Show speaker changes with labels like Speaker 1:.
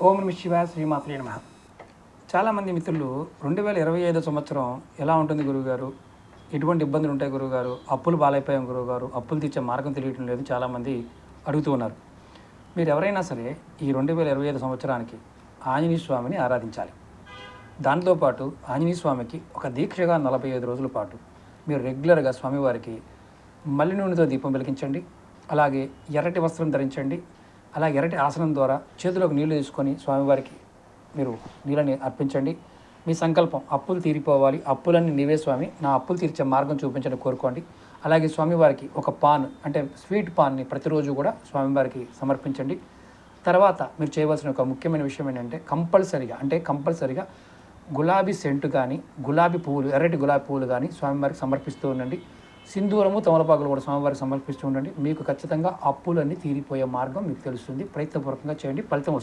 Speaker 1: ఓం నమః శివాయ శ్రీమాత్రే నమః. చాలామంది మిత్రులు 2025 సంవత్సరం ఎలా ఉంటుంది గురువుగారు, ఎటువంటి ఇబ్బందులు ఉంటాయి గురువుగారు, అప్పులు పాలైపోయాం గురువుగారు, అప్పులు తీర్చే మార్గం తెలియటం లేదు చాలామంది అడుగుతూ ఉన్నారు. మీరు ఎవరైనా సరే ఈ 2025 సంవత్సరానికి ఆంజనేయ స్వామిని ఆరాధించాలి. దాంతోపాటు ఆంజనేయ స్వామికి ఒక దీక్షగా 45 రోజుల పాటు మీరు రెగ్యులర్గా స్వామివారికి మల్లి నూనెతో దీపం వెలిగించండి. అలాగే ఎర్రటి వస్త్రం ధరించండి. అలా ఎర్రటి ఆసనం ద్వారా చేతిలోకి నీళ్లు తీసుకొని స్వామివారికి మీరు నీళ్ళని అర్పించండి. మీ సంకల్పం అప్పులు తీరిపోవాలి, అప్పులన్నీ నీవే స్వామి, నా అప్పులు తీర్చే మార్గం చూపించని కోరుకోండి. అలాగే స్వామివారికి ఒక పాన్ అంటే స్వీట్ పాన్ని ప్రతిరోజు కూడా స్వామివారికి సమర్పించండి. తర్వాత మీరు చేయవలసిన ఒక ముఖ్యమైన విషయం ఏంటంటే కంపల్సరిగా గులాబీ సెంటు కానీ గులాబీ పువ్వులు, ఎర్రటి గులాబీ పువ్వులు కానీ స్వామివారికి సమర్పిస్తూ ఉండండి. సింధూరము తమలపాకులు కూడా స్వామివారికి సమర్పిస్తూ ఉండండి. మీకు ఖచ్చితంగా అప్పులన్నీ తీరిపోయే మార్గం మీకు తెలుస్తుంది. ప్రయత్నపూర్వకంగా చేయండి, ఫలితం వస్తుంది.